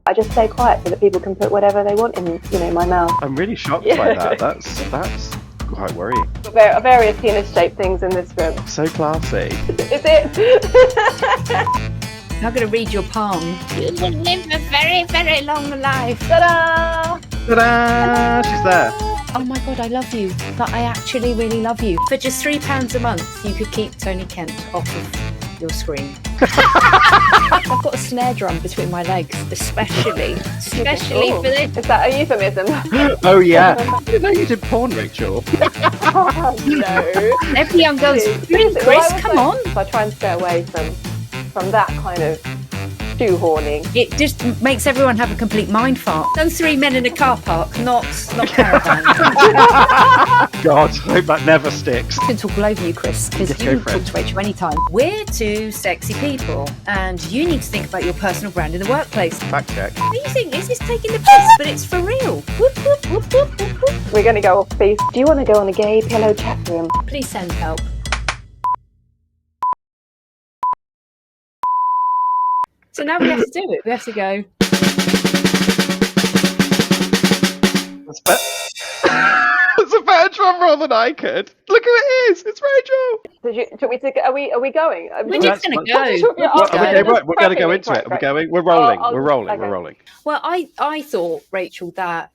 I just stay quiet so that people can put whatever they want in, my mouth. I'm really shocked by that. That's quite worrying. Various penis-shaped things in this room. So classy. Is it? I'm going to read your palm. You will live a very, very long life. Ta-da! Ta-da! She's there. Oh my God, I love you. But I actually really love you. For just £3 a month, you could keep Toni Kent off of your screen. I've got a snare drum between my legs, especially for this. Is that a euphemism? Oh yeah. I didn't know you did porn, Rachel. No. Every young girl's Kris, come on. I try and stay away from that kind of shoehorning. It just makes everyone have a complete mind fart. Those 3 men in a car park, not caravan. God, I hope that never sticks. I can talk all over you, Kris, because Yes, you go can for talk it. to Rachel anytime. We're two sexy people, and you need to think about your personal brand in the workplace. Fact check. What do you think? Is this taking the piss? But it's for real. Whoop, whoop, whoop, whoop, whoop, whoop. We're going to go off piece. Do you want to go on a gay pillow chat room? Please send help. So now we have to do it. We have to go. It's a better drum roll than I could. Look who it is. It's Rachel. Do you want me to? Are we going? We're just going to go. Okay, right, we're going to go into it. We're going. We're rolling. We're rolling. Okay. We're rolling. Well, I thought, Rachel, that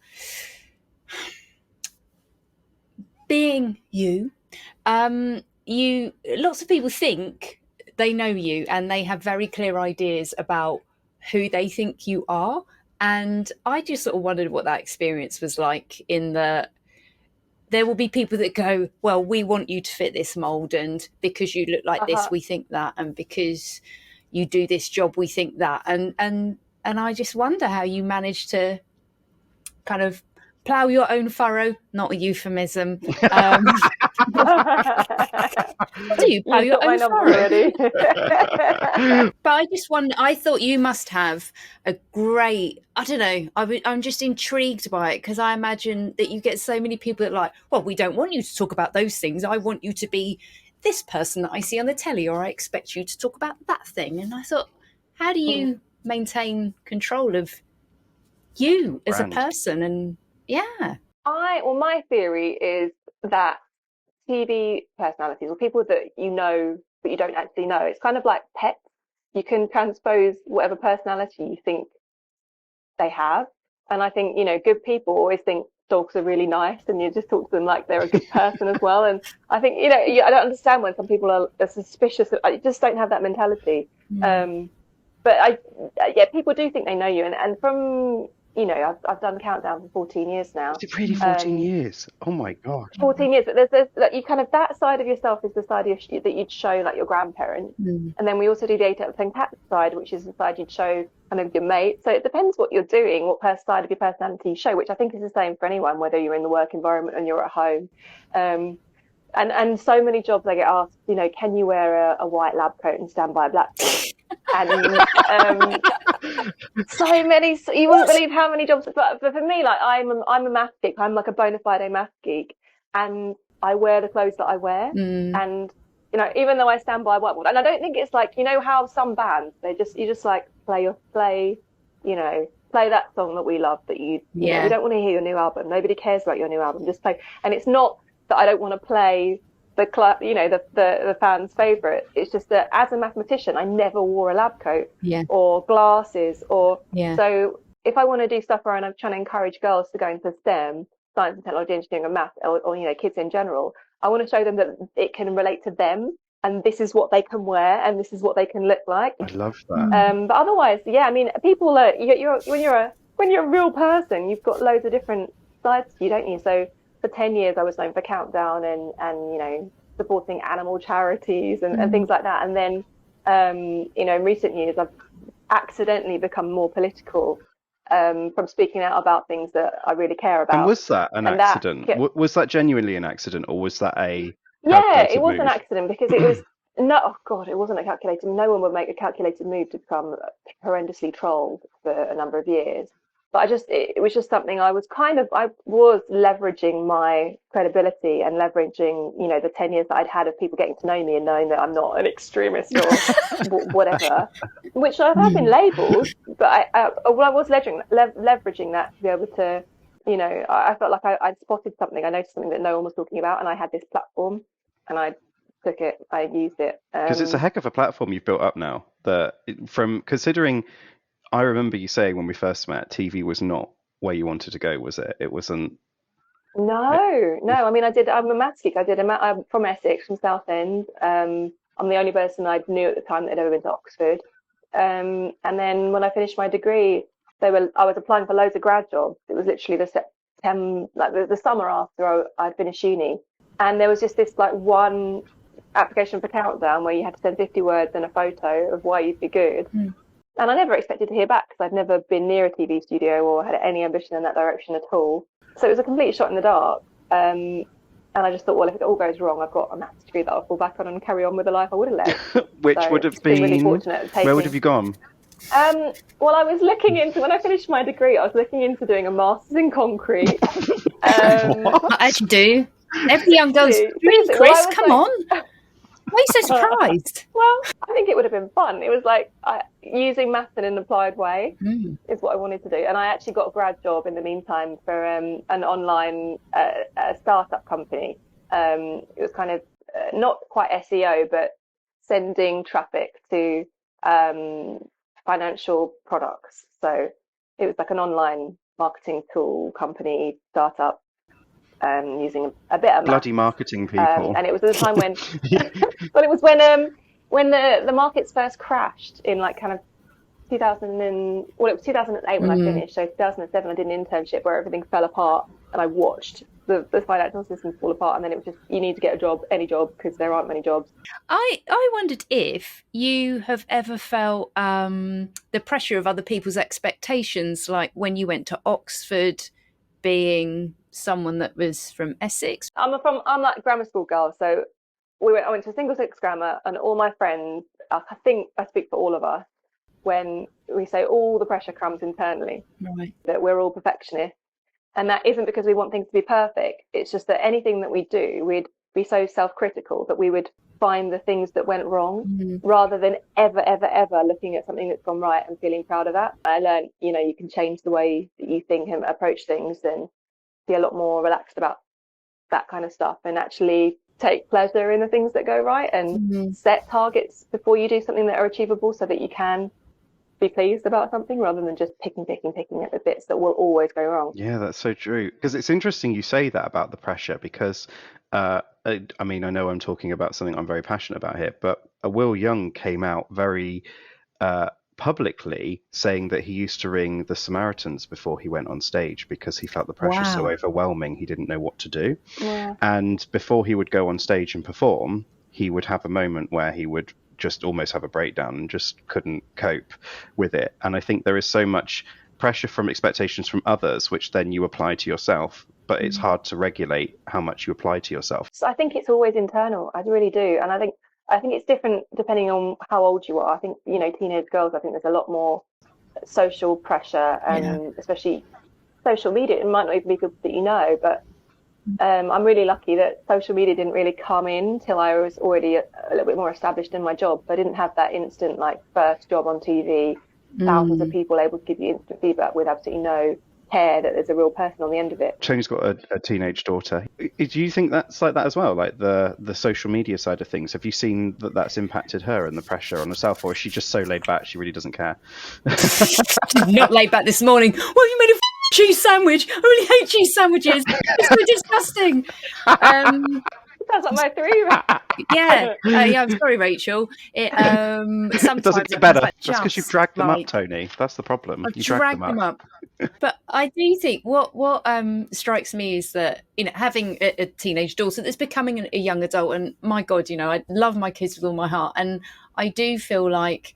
being you, lots of people think they know you and they have very clear ideas about who they think you are. And I just sort of wondered what that experience was like, in that there will be people that go, well, we want you to fit this mold, and because you look like this, we think that, and because you do this job, we think that. And I just wonder how you manage to kind of plough your own furrow, not a euphemism. Do you plough your own furrow? But I just wonder, I thought you must have a great, I don't know, I'm just intrigued by it, because I imagine that you get so many people that are like, well, we don't want you to talk about those things. I want you to be this person that I see on the telly, or I expect you to talk about that thing. And I thought, how do you maintain control of you as a person? And yeah. My theory is that TV personalities, or people that you know but you don't actually know, it's kind of like pets. You can transpose whatever personality you think they have. And I think, good people always think dogs are really nice, and you just talk to them like they're a good person as well. And I think, I don't understand when some people are suspicious. I just don't have that mentality. But people do think they know you. And from, I've done Countdown for 14 years now. Is it really 14 years? Oh my God. 14 years, but there's like, you kind of, that side of yourself is the side of that you'd show like your grandparents. And then we also do the 8 out of 10 cat side, which is the side you'd show kind of your mate. So it depends what you're doing, what side of your personality you show, which I think is the same for anyone, whether you're in the work environment and you're at home. And so many jobs I get asked, can you wear a white lab coat and stand by a black coat? And so many, you wouldn't believe how many jobs. But for me, like I'm a math geek. I'm like a bona fide math geek, and I wear the clothes that I wear. And even though I stand by whiteboard, and I don't think it's like, how some bands, you just like play that song that we love, that you know, we don't want to hear your new album. Nobody cares about your new album. Just play. And it's not that I don't want to play the fans' favourite. It's just that as a mathematician, I never wore a lab coat or glasses, so if I want to do stuff where I'm trying to encourage girls to go into STEM, science and technology, engineering and math, or kids in general, I want to show them that it can relate to them, and this is what they can wear, and this is what they can look like. I love that. But otherwise, people are, when you're a real person, you've got loads of different sides to you, don't you? So for 10 years, I was known for Countdown and supporting animal charities and things like that. And then, in recent years, I've accidentally become more political from speaking out about things that I really care about. And was that an accident? Was that genuinely an accident, or was that a calculated it was move? an accident, because it was it wasn't a calculated. No one would make a calculated move to become horrendously trolled for a number of years. But it was just something I was leveraging my credibility and leveraging, the 10 years that I'd had of people getting to know me and knowing that I'm not an extremist or whatever, which I have been labelled. But I was leveraging that to be able to, I felt like I'd spotted something. I noticed something that no one was talking about, and I had this platform, and I took it, I used it. Because it's a heck of a platform you've built up now. From considering, I remember you saying when we first met, TV was not where you wanted to go, was it? It wasn't. No. I mean, I'm a maths geek. I'm from Essex, from Southend. I'm the only person I knew at the time that had ever been to Oxford. And then when I finished my degree, I was applying for loads of grad jobs. It was literally the September, like the summer after I'd finished uni. And there was just this like one application for Countdown where you had to send 50 words and a photo of why you'd be good. And I never expected to hear back because I'd never been near a TV studio or had any ambition in that direction at all. So it was a complete shot in the dark. And I just thought, well, if it all goes wrong, I've got a maths degree that I'll fall back on and carry on with the life I would have led. Which would have been really fortunate. Where would have you gone? Well, I was looking into, when I finished my degree, I was looking into doing a master's in concrete. As you do. Every young girl's doing, Kris, come on. Why are you so surprised? Well, I think it would have been fun. It was like using maths in an applied way is what I wanted to do. And I actually got a grad job in the meantime for an online startup company. It was kind of not quite SEO, but sending traffic to financial products. So it was like an online marketing tool company startup. Using a bit of bloody marketing people, and it was at a time when, well, it was when the markets first crashed in like kind of 2008 when I finished. So 2007, I did an internship where everything fell apart, and I watched the financial system fall apart. And then it was just, you need to get a job, any job, because there aren't many jobs. I wondered if you have ever felt the pressure of other people's expectations, like when you went to Oxford, being someone that was from Essex. I'm like a grammar school girl, so I went to a single sex grammar, and all my friends, I think I speak for all of us when we say all the pressure comes internally, right, that we're all perfectionists, and that isn't because we want things to be perfect. It's just that anything that we do, we'd be so self-critical that we would find the things that went wrong rather than ever looking at something that's gone right and feeling proud of that. I learned, you can change the way that you think and approach things and be a lot more relaxed about that kind of stuff, and actually take pleasure in the things that go right, and set targets before you do something that are achievable so that you can be pleased about something rather than just picking at the bits that will always go wrong. Yeah, that's so true. Because it's interesting you say that about the pressure, because I mean, I know I'm talking about something I'm very passionate about here, but Will Young came out very publicly saying that he used to ring the Samaritans before he went on stage because he felt the pressure so overwhelming he didn't know what to do. And before he would go on stage and perform, he would have a moment where he would just almost have a breakdown and just couldn't cope with it. And I think there is so much pressure from expectations from others which then you apply to yourself, but it's hard to regulate how much you apply to yourself. So I think it's always internal. I really do. And I think it's different depending on how old you are. I think, teenage girls, I think there's a lot more social pressure, and especially social media. It might not even be people that you know, but I'm really lucky that social media didn't really come in till I was already a little bit more established in my job. So I didn't have that instant, like, first job on TV, thousands of people able to give you instant feedback with absolutely no care that there's a real person on the end of it. Tony's got a teenage daughter. Do you think that's like that as well, like the social media side of things? Have you seen that that's impacted her and the pressure on herself, or is she just so laid back she really doesn't care? Not laid back this morning. Well, you made a cheese sandwich. I really hate cheese sandwiches. It's so disgusting. Sounds like my 3-year-old. Yeah, I'm sorry, Rachel. Sometimes does it get better? That's because you've dragged them up, Tony. That's the problem. You dragged them up. But I do think what strikes me is that, having a teenage daughter that's becoming a young adult, and my God, I love my kids with all my heart, and I do feel like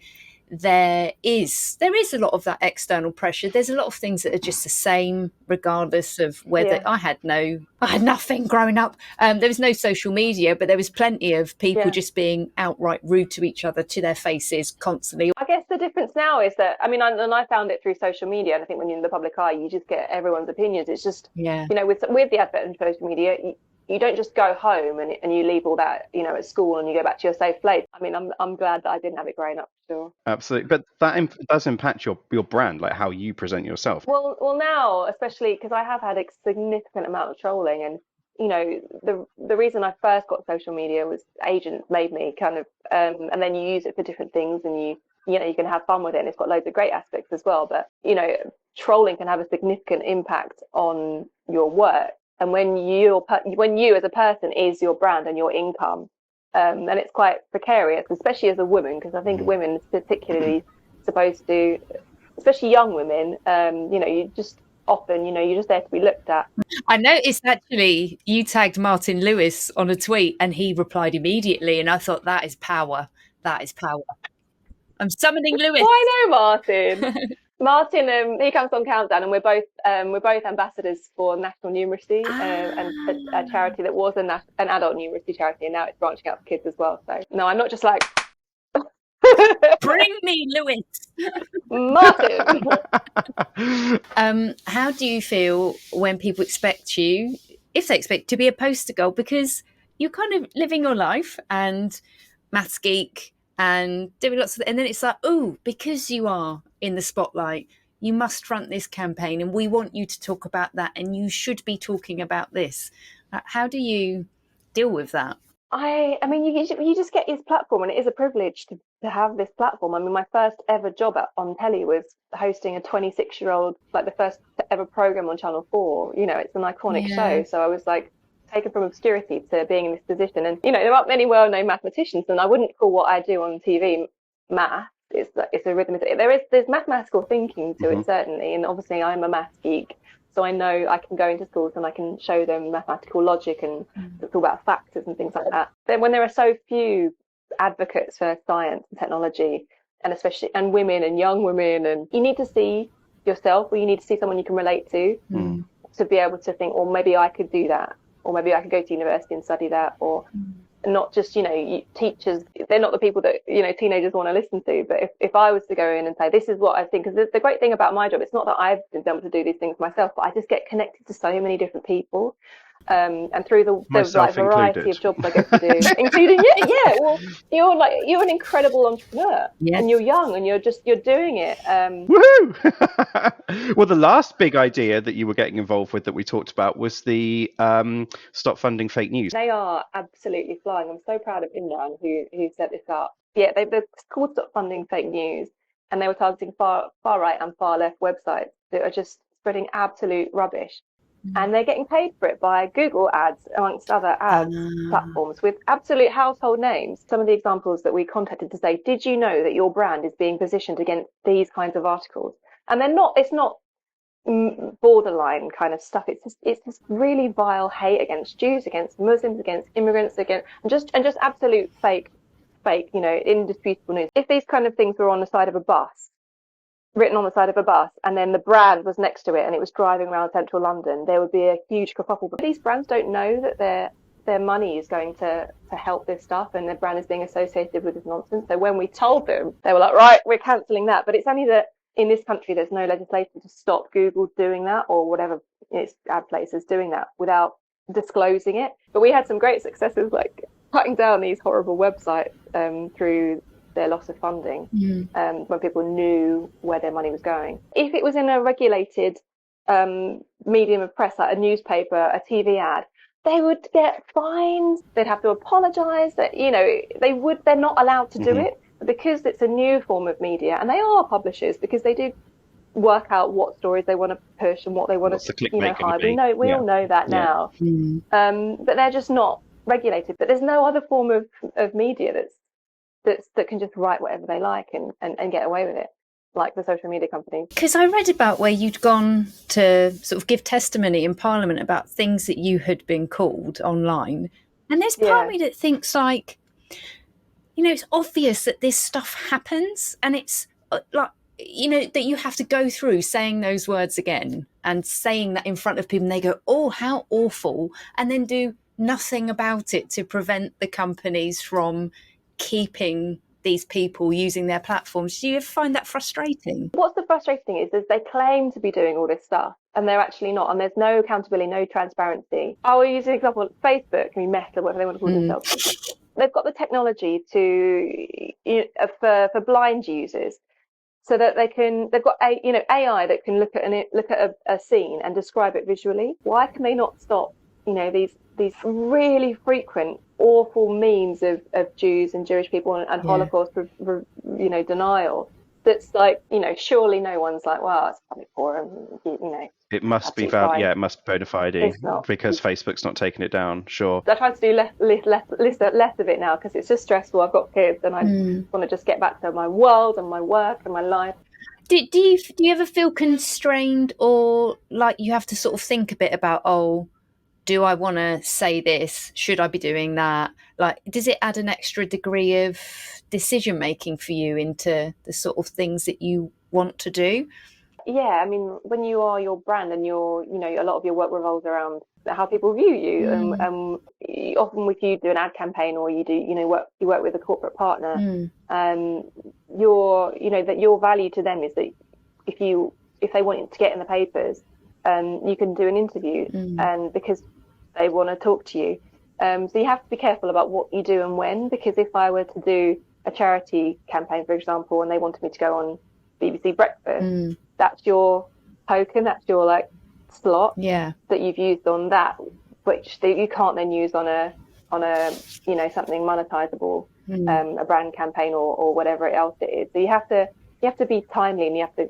there is a lot of that external pressure. There's a lot of things that are just the same regardless of whether I had nothing growing up. There was no social media, but there was plenty of people just being outright rude to each other to their faces constantly. I guess the difference now is that, I mean, I found it through social media, and I think when you're in the public eye, you just get everyone's opinions. It's just, Yeah. you know, with the advent of social media, you don't just go home and you leave all that, you know, at school and you go back to your safe place. I mean, I'm glad that I didn't have it growing up, sure. Absolutely, but that does impact your brand, like how you present yourself. Well, now, especially because I have had a significant amount of trolling, and you know, the reason I first got social media was agents made me kind of, and then you use it for different things, and you know, you can have fun with it, and it's got loads of great aspects as well. But you know, trolling can have a significant impact on your work, and when you as a person is your brand and your income, and it's quite precarious, especially as a woman, because I think women particularly supposed to, especially young women, you know, you just often, you know, you're just there to be looked at. I noticed actually you tagged Martin Lewis on a tweet and he replied immediately, and I thought, that is power. That is power. I'm summoning Lewis. Oh, I know Martin. Martin, he comes on Countdown, and we're both ambassadors for National Numeracy, and a charity that was an adult numeracy charity, and now it's branching out for kids as well. So no, I'm not just like bring me Lewis. Martin. How do you feel when people expect you, if they expect to be a poster girl, because you're kind of living your life and maths geek and doing lots of, and then it's like, oh, because you are in the spotlight, you must front this campaign, and we want you to talk about that, and you should be talking about this. How do you deal with that? I mean, you just get his platform, and it is a privilege to have this platform. I mean, my first ever job on telly was hosting a 26-year-old, like the first ever program on Channel 4. You know, it's an iconic show. So I was like taken from obscurity to being in this position. And, you know, there aren't many well-known mathematicians, and I wouldn't call what I do on TV math. It's arithmetic. There's mathematical thinking to it, certainly. And obviously I'm a maths geek. So I know I can go into schools and I can show them mathematical logic and talk about factors and things like that. Then when there are so few advocates for science and technology, and especially women and young women, and you need to see yourself, or you need to see someone you can relate to be able to think, or maybe I could do that, or maybe I could go to university and study that, or not just, you know, teachers, they're not the people that, you know, teenagers want to listen to. But if I was to go in and say, this is what I think, because the great thing about my job, it's not that I've been able to do these things myself, but I just get connected to so many different people. And through the like variety of jobs I get to do, including well, you're an incredible entrepreneur, and you're young, and you're doing it. Woohoo! Well, the last big idea that you were getting involved with that we talked about was the stop funding fake news. They are absolutely flying. I'm so proud of Imran who set this up. Yeah, they're called Stop Funding Fake News, and they were targeting far right and far left websites that are just spreading absolute rubbish. And they're getting paid for it by Google ads, amongst other ad platforms, with absolute household names. Some of the examples that we contacted to say, did you know that your brand is being positioned against these kinds of articles? And it's not borderline kind of stuff. It's just really vile hate against Jews, against Muslims, against immigrants, and just absolute fake, you know, indisputable news. If these kind of things were on the side of a bus, written on the side of a bus, and then the brand was next to it and it was driving around central London, there would be a huge kerfuffle. But these brands don't know that their money is going to help this stuff, and their brand is being associated with this nonsense. So when we told them, they were like, right, we're cancelling that. But it's only that in this country there's no legislation to stop Google doing that, or whatever its ad places doing that, without disclosing it. But we had some great successes, like cutting down these horrible websites through their loss of funding, when people knew where their money was going. If it was in a regulated medium of press, like a newspaper, a TV ad, they would get fines. They'd have to apologise. That, you know, they're not allowed to do it, because it's a new form of media, and they are publishers, because they do work out what stories they want to push and what they want to, you know, hide. We all know that now. But they're just not regulated. But there's no other form of media that can just write whatever they like and get away with it, like the social media companies. Because I read about where you'd gone to sort of give testimony in Parliament about things that you had been called online. And there's part of me that thinks, like, you know, it's obvious that this stuff happens, and it's like, you know, that you have to go through saying those words again and saying that in front of people, and they go, oh, how awful, and then do nothing about it to prevent the companies from keeping these people using their platforms. Do you ever find that frustrating? What's the frustrating thing is they claim to be doing all this stuff and they're actually not, and there's no accountability, no transparency. I will use an example. Facebook, I mean Meta, whatever they want to call themselves. They've got the technology for blind users, so that they've got AI that can look at a scene and describe it visually. Why can they not stop these really frequent awful memes of Jews and Jewish people and Holocaust denial? That's like, surely no one's like, well, it's probably poor, and it must be fine. it must be bona fide because Facebook's not taking it down. Sure. I try to do less of it now because it's just stressful. I've got kids and I want to just get back to my world and my work and my life. Do you ever feel constrained, or like you have to sort of think a bit about, do I want to say this? Should I be doing that? Like, does it add an extra degree of decision making for you into the sort of things that you want to do? Yeah, I mean, when you are your brand and a lot of your work revolves around how people view you, and often if you do an ad campaign or you do, you work with a corporate partner, your value to them is that if they want to get in the papers, you can do an interview, and because they want to talk to you. So you have to be careful about what you do and when, because if I were to do a charity campaign, for example, and they wanted me to go on BBC Breakfast, that's your token, that's your slot that you've used on that, which you can't then use on a something monetizable, a brand campaign or whatever else it is. So you have to be timely, and you have to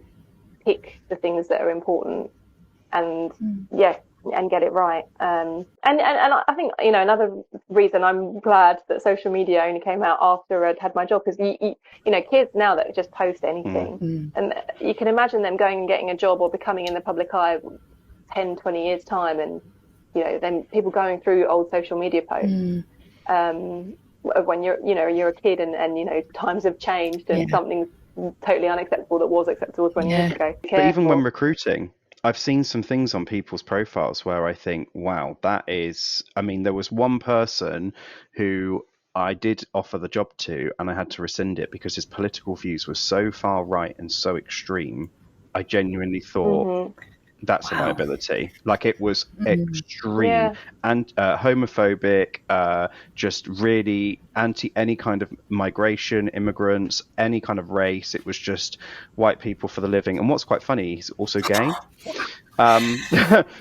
pick the things that are important and and get it right. And I think another reason I'm glad that social media only came out after I'd had my job, because kids now that just post anything, and you can imagine them going and getting a job or becoming in the public eye 10-20 years time, and then people going through old social media posts when you're a kid, and times have changed and something's totally unacceptable that was acceptable 20 years ago. But even when recruiting, I've seen some things on people's profiles where I think, wow, that is, I mean, there was one person who I did offer the job to, and I had to rescind it because his political views were so far right and so extreme. I genuinely thought that's a liability. Like, it was extreme and homophobic, just really anti any kind of migration, immigrants, any kind of race. It was just white people for the living. And what's quite funny, he's also gay.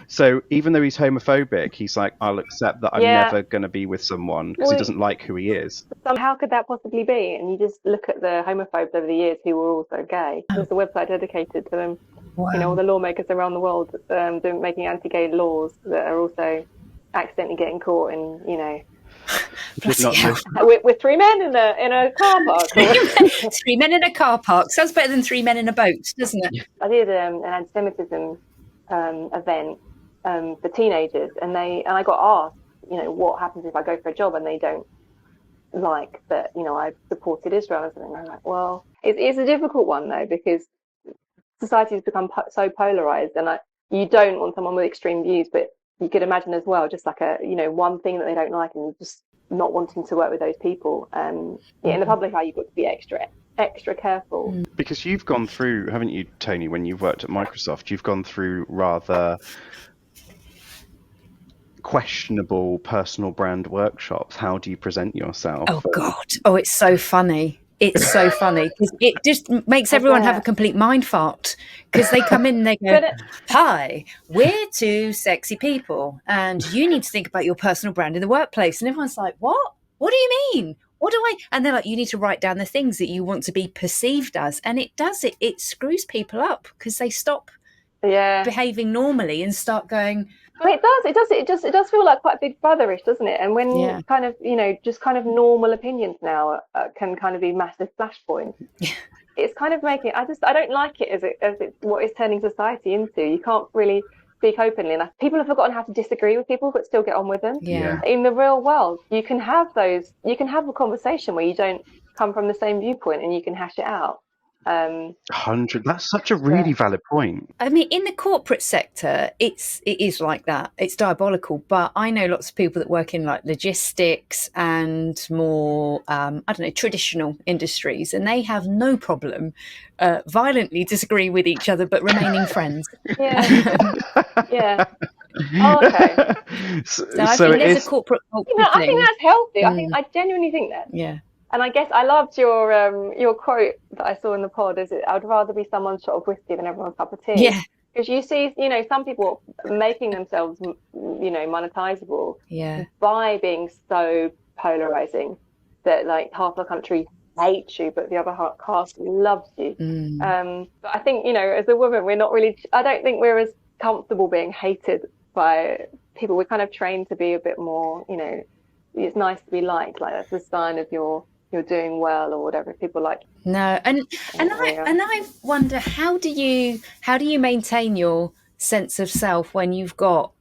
So even though he's homophobic, he's like, I'll accept that I'm never going to be with someone because he doesn't like who he is. How could that possibly be? And you just look at the homophobes over the years who were also gay. There's a website dedicated to them. Wow. All the lawmakers around the world making anti-gay laws that are also accidentally getting caught in, with three men in a car park. Three men in a car park sounds better than three men in a boat, doesn't it? I did an anti-Semitism event for teenagers, and I got asked, what happens if I go for a job and they don't like that, I supported Israel or something. I'm like, well, it's a difficult one though, because society has become so polarized, and you don't want someone with extreme views, but you could imagine as well, just like one thing that they don't like, and just not wanting to work with those people. In the public eye, you've got to be extra careful. Because you've gone through, haven't you, Toni, when you've worked at Microsoft, you've gone through rather questionable personal brand workshops. How do you present yourself? Oh God. Oh, it's so funny. It's so funny because it just makes everyone have a complete mind fart, because they come in and they go, hi, we're two sexy people and you need to think about your personal brand in the workplace. And everyone's like, what do you mean? What do I? And they're like, you need to write down the things that you want to be perceived as. And it screws people up, because they stop behaving normally and start going, well, it does feel like quite big brotherish, doesn't it? And when kind of just kind of normal opinions now can kind of be massive flashpoints. It's kind of making, I don't like it as it's what it's turning society into. You can't really speak openly enough. People have forgotten how to disagree with people but still get on with them. In the real world, you can have a conversation where you don't come from the same viewpoint and you can hash it out. 100. That's such a really valid point. I mean, in the corporate sector, it is like that. It's diabolical. But I know lots of people that work in like logistics and more, I don't know, traditional industries, and they have no problem violently disagree with each other, but remaining friends. Yeah. Oh, okay. So I think there's a corporate culture thing. I think that's healthy. I genuinely think that. Yeah. And I guess I loved your quote that I saw in the pod. Is it? I'd rather be someone's shot of whiskey than everyone's cup of tea. Yeah. Because you see, some people making themselves, monetizable. Yeah. By being so polarizing that like half the country hates you, but the other half loves you. But I think as a woman, we're not really. I don't think we're as comfortable being hated by people. We're kind of trained to be a bit more. It's nice to be liked. Like that's a sign of you're doing well or whatever. People like no, and I wonder how do you maintain your sense of self when you've got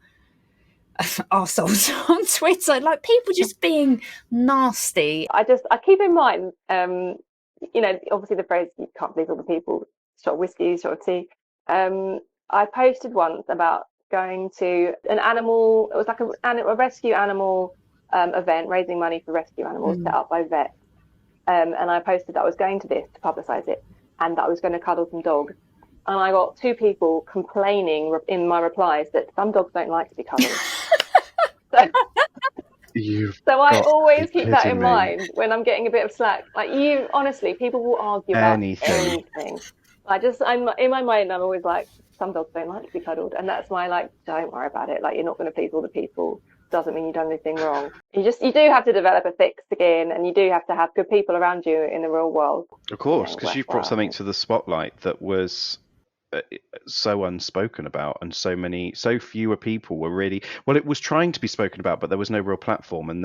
arseholes on Twitter, like people just being nasty. I keep in mind, obviously the phrase "you can't believe all the people shot whiskey, shot tea." I posted once about going to an animal. It was like a rescue animal event, raising money for rescue animals set up by vets. And I posted that I was going to this to publicise it, and that I was going to cuddle some dogs. And I got 2 people complaining in my replies that some dogs don't like to be cuddled. So I always keep that in mind when I'm getting a bit of slack. Like honestly, people will argue about anything. I'm in my mind. I'm always like, some dogs don't like to be cuddled, and that's why don't worry about it. Like you're not going to please all the people. Doesn't mean you've done anything wrong. You do have to develop a thick skin, and you do have to have good people around you in the real world. Of course, because you've brought something to the spotlight that was so unspoken about, and so fewer people were really it was trying to be spoken about, but there was no real platform and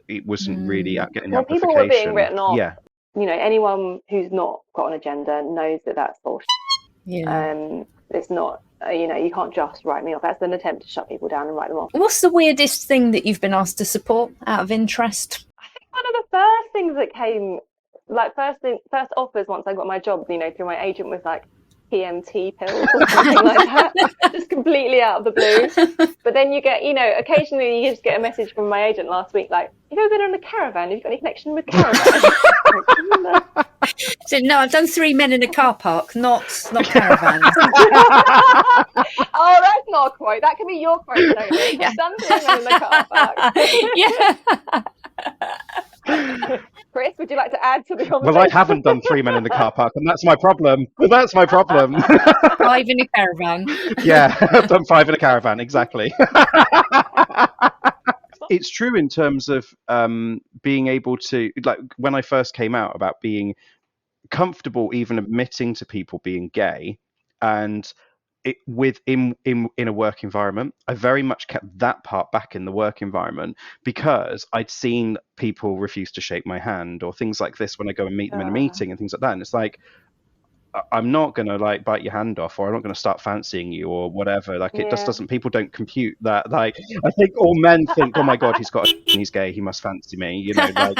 it wasn't really getting amplification. People were being written off. Yeah. Anyone who's not got an agenda knows that that's bullshit. Yeah. It's not. You can't just write me off. That's an attempt to shut people down and write them off. What's the weirdest thing that you've been asked to support out of interest? I think one of the first things that came, first offers once I got my job, through my agent was like PMT pills or something like that, just completely out of the blue. But then you get, occasionally you just get a message from my agent last week, like, have you ever been on a caravan? Have you got any connection with caravans? So no, I've done 3 men in a car park, not caravans. Oh, that's not a quote. That can be your quote, Toni. I've done 3 men in the car park. Yeah. Kris, would you like to add to the conversation? Well, I haven't done 3 men in the car park, and that's my problem. 5 in a caravan. Yeah, I've done 5 in a caravan, exactly. It's true in terms of being able to, like, when I first came out, about being comfortable even admitting to people being gay, and in a work environment. I very much kept that part back in the work environment because I'd seen people refuse to shake my hand or things like this when I go and meet them in a meeting and things like that. And it's like, I'm not going to bite your hand off, or I'm not going to start fancying you or whatever. It just doesn't, people don't compute that. I think all men think, oh my God, he's gay, he must fancy me, exactly.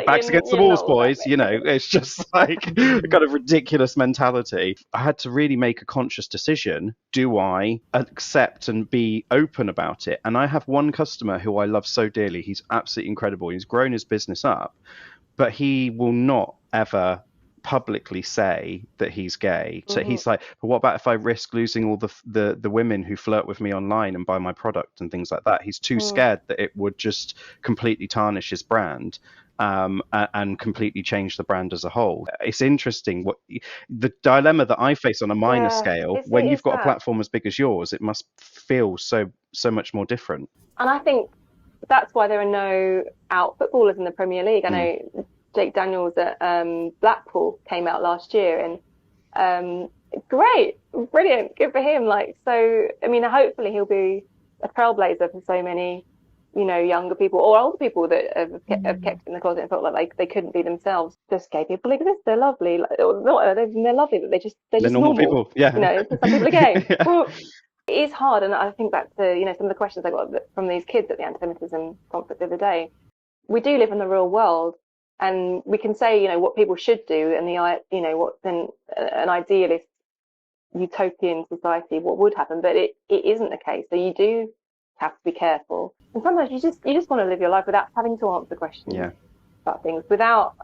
Backs against the walls, boys, it's just a kind of ridiculous mentality. I had to really make a conscious decision. Do I accept and be open about it? And I have one customer who I love so dearly. He's absolutely incredible. He's grown his business up, but he will not ever publicly say that he's gay. So he's like, but what about if I risk losing all the women who flirt with me online and buy my product and things like that? He's too scared that it would just completely tarnish his brand and completely change the brand as a whole. It's interesting what the dilemma that I face on a minor scale. When you've got a platform as big as yours, it must feel so much more different. And I think that's why there are no out footballers in the Premier League. I know Jake Daniels at Blackpool came out last year, and great, brilliant, good for him. Hopefully he'll be a trailblazer for so many, younger people or older people that have kept in the closet and felt like they couldn't be themselves. Just gay people exist. They're lovely. They're lovely, but they're just normal people. Yeah. Some people are gay. Well, it is hard, and I think back to some of the questions I got from these kids at the anti-Semitism conference the other day. We do live in the real world. And we can say, what people should do, and what's in an idealist utopian society, what would happen, but it isn't the case. So you do have to be careful. And sometimes you just want to live your life without having to answer questions about things, without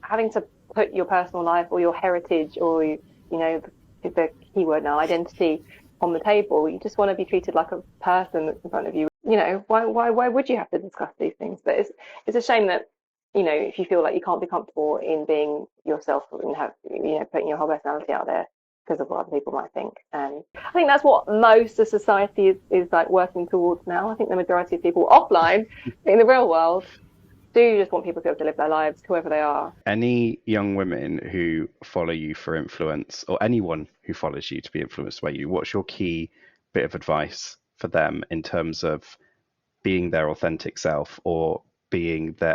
having to put your personal life or your heritage or the keyword now, identity, on the table. You just want to be treated like a person that's in front of you. Why would you have to discuss these things? But it's a shame that if you feel like you can't be comfortable in being yourself and putting your whole personality out there because of what other people might think. And I think that's what most of society is like working towards now. I think the majority of people offline in the real world do just want people to be able to live their lives, whoever they are. Any young women who follow you for influence, or anyone who follows you to be influenced by you, what's your key bit of advice for them in terms of being their authentic self or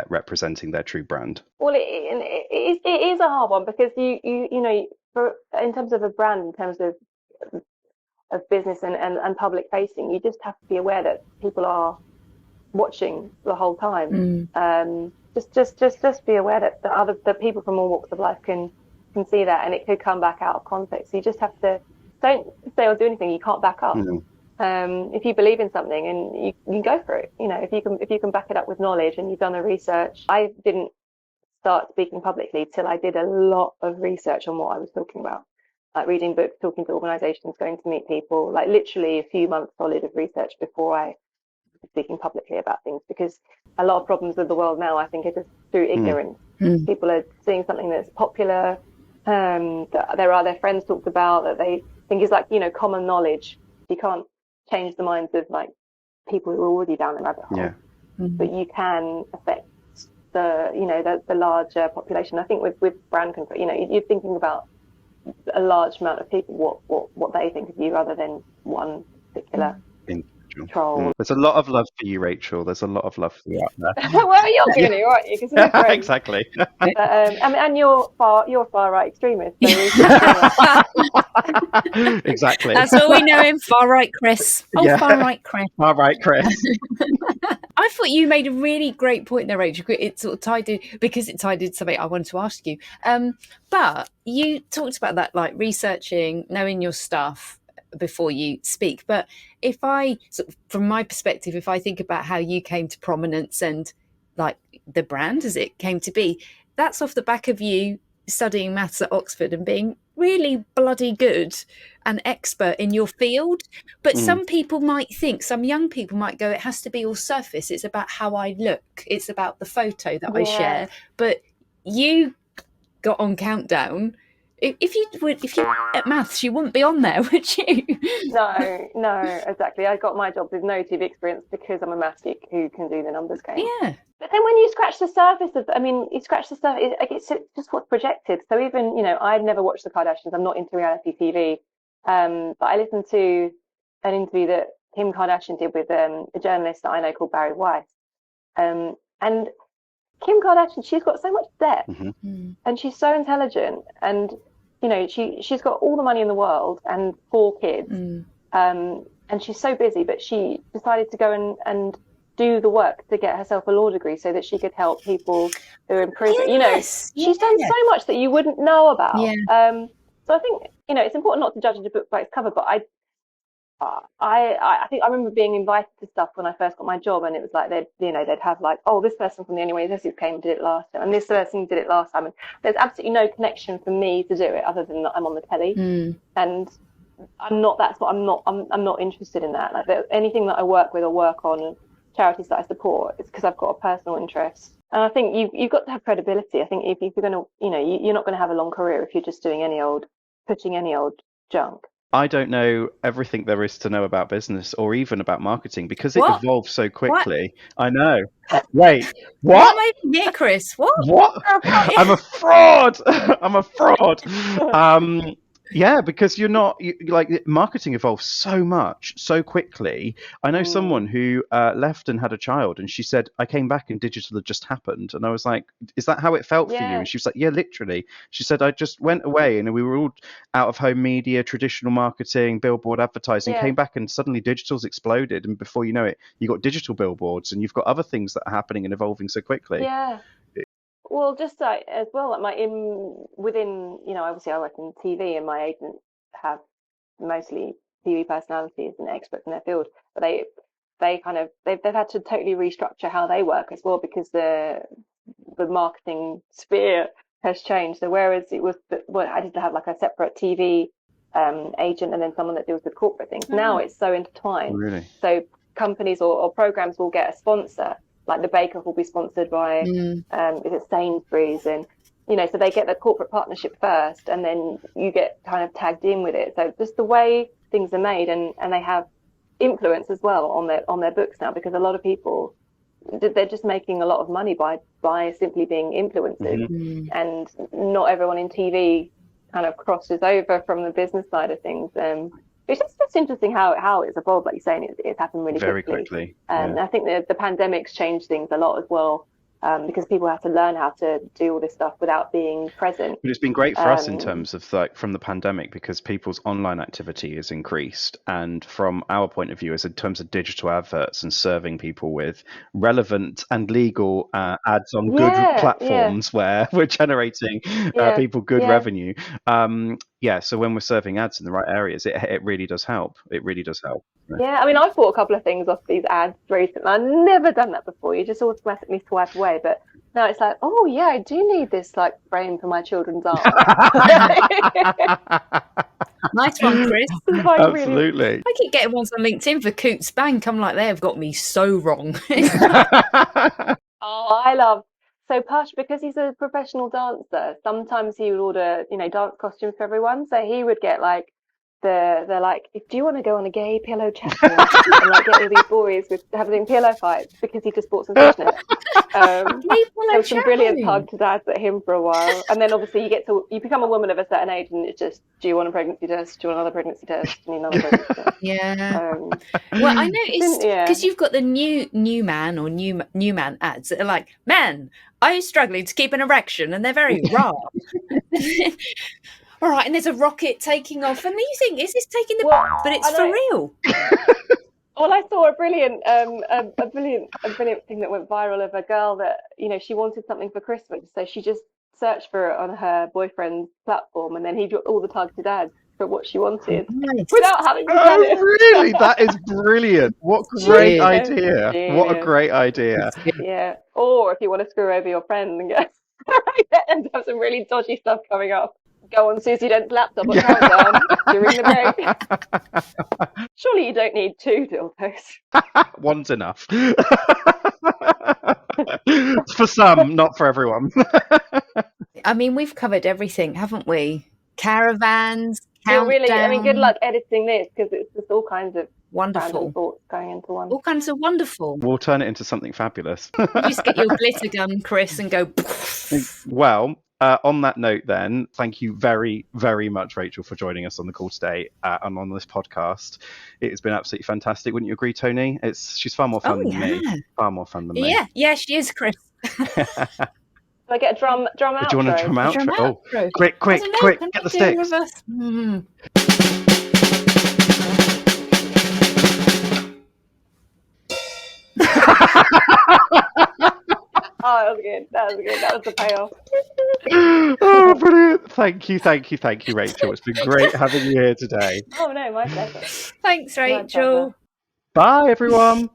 representing their true brand? Well, it is a hard one, because in terms of a brand, in terms of business and public facing, you just have to be aware that people are watching the whole time. Just be aware that the people from all walks of life can see that, and it could come back out of context. So you just have to, don't say or do anything you can't back up. If you believe in something, and you can go for it, if you can back it up with knowledge and you've done the research. I didn't start speaking publicly till I did a lot of research on what I was talking about, like reading books, talking to organizations, going to meet people, like literally a few months solid of research before I was speaking publicly about things, because a lot of problems with the world now, I think, are just through ignorance. People are seeing something that's popular, that their friends talked about, that they think is like, common knowledge. You can't change the minds of like people who are already down the rabbit hole, but you can affect the larger population. I think with brand control, you're thinking about a large amount of people, what they think of you, rather than one particular troll. There's a lot of love for you, Rachel. There's a lot of love for you out there. Well, you're giving it, aren't you? Because we're friends. Exactly. But, and you're far right extremist. So exactly. That's what we know him, far right Kris. Far right Kris. Far right Kris. I thought you made a really great point there, Rachel. It sort of tied into something I wanted to ask you. But you talked about that, like researching, knowing your stuff before you speak. But if I, from my perspective, if I think about how you came to prominence and like the brand as it came to be, that's off the back of you studying maths at Oxford and being really bloody good and expert in your field. But some people might think, some young people might go, it has to be all surface. It's about how I look. It's about the photo that I share. But you got on Countdown. If you at maths, you wouldn't be on there, would you? No, exactly. I got my job with no TV experience because I'm a maths geek who can do the numbers game. Yeah. But then when you scratch the surface it's just what's projected. So even, I'd never watched the Kardashians. I'm not into reality TV. But I listened to an interview that Kim Kardashian did with a journalist that I know called Barry Weiss. And Kim Kardashian, she's got so much depth, and she's so intelligent, and she's got all the money in the world and 4 kids, and she's so busy, but she decided to go and do the work to get herself a law degree so that she could help people who are in prison. She's done so much that you wouldn't know about. So I think it's important not to judge a book by its cover, but I think I remember being invited to stuff when I first got my job, and it was like they'd have like, oh, this person from the Anyway This came and did it last time, and this person did it last time, and there's absolutely no connection for me to do it other than that I'm on the telly, and I'm not interested in that. Like anything that I work with or work on, charities that I support, it's because I've got a personal interest. And I think you've got to have credibility. I think if you're going to, you're not going to have a long career if you're just doing pushing any old junk. I don't know everything there is to know about business or even about marketing because it evolves so quickly. What? I know. Wait, what? Am I here, Kris? What? What? I'm a fraud. I'm a fraud. Yeah, because marketing evolves so much, so quickly. I know someone who left and had a child, and she said, I came back and digital had just happened. And I was like, is that how it felt for you? And she was like, yeah, literally. She said, I just went away and we were all out of home media, traditional marketing, billboard advertising, came back and suddenly digital's exploded. And before you know it, you got digital billboards and you've got other things that are happening and evolving so quickly. Yeah. Well, just as well, like within, obviously I work in TV, and my agents have mostly TV personalities and experts in their field, but they've had to totally restructure how they work as well, because the marketing sphere has changed. So whereas it was, I did have like a separate TV agent and then someone that deals with corporate things. Now it's so intertwined. Really? So companies or programs will get a sponsor, like the Baker will be sponsored by is it Sainsbury's, and so they get the corporate partnership first, and then you get kind of tagged in with it. So just the way things are made, and they have influence as well on their books now, because a lot of people, they're just making a lot of money by simply being influencers, and not everyone in TV kind of crosses over from the business side of things. It's just interesting how it's evolved. Like you're saying, it's happened really very quickly. I think the pandemic's changed things a lot as well, because people have to learn how to do all this stuff without being present. But it's been great for us in terms of like from the pandemic, because people's online activity has increased, and from our point of view, as in terms of digital adverts and serving people with relevant and legal ads on good platforms where we're generating people good revenue. So when we're serving ads in the right areas, it really does help. It really does help. Yeah, I mean, I've bought a couple of things off these ads recently. I've never done that before. You just automatically swipe away. But now it's like, oh yeah, I do need this like frame for my children's art. Nice one, Kris. Like, absolutely. Really, I keep getting ones on LinkedIn for Coots Bank. I'm like, they've got me so wrong. Oh, I love. So Push, because he's a professional dancer, sometimes he would order, dance costumes for everyone. So he would get like they're like, do you want to go on a gay pillow chat and like get all these boys with having pillow fights, because he just bought some fishnet. There was some brilliant tug to dads at him for a while, and then obviously you become a woman of a certain age, and it's just, do you want a pregnancy test? Do you want another pregnancy test? Do you need another pregnancy test? Yeah. Well, I noticed because you've got the new man or new man ads that are like, man, are you struggling to keep an erection? And they're very raw. All right, and there's a rocket taking off, and you think, is this taking the? But it's for real. Well, I saw a brilliant thing that went viral of a girl that, she wanted something for Christmas, so she just searched for it on her boyfriend's platform, and then he got all the targeted ads for what she wanted without having to sell it. Really? That is brilliant. What great idea. Genius. What a great idea. Yeah. Or if you want to screw over your friend and and have some really dodgy stuff coming up, go on Susie Dent's laptop at Countdown during the break. Surely you don't need 2 dildos. One's enough. For some, not for everyone. I mean, we've covered everything, haven't we? Caravans, Countdown. Really, I mean, good luck editing this, because it's just all kinds of wonderful thoughts going into one. All kinds of wonderful. We'll turn it into something fabulous. You just get your glitter gun, Kris, and go. Well, on that note, then, thank you very, very much, Rachel, for joining us on the call today and on this podcast. It has been absolutely fantastic. Wouldn't you agree, Toni? She's far more fun than me. Far more fun than me. Yeah, she is, Kris. Do I get a drum outro? Do you want a drum outro? Oh, quick, get the sticks. Oh, that was good. That was the payoff. Oh, brilliant. Thank you, Rachel. It's been great having you here today. Oh, no, my pleasure. Thanks, Rachel. Bye, everyone.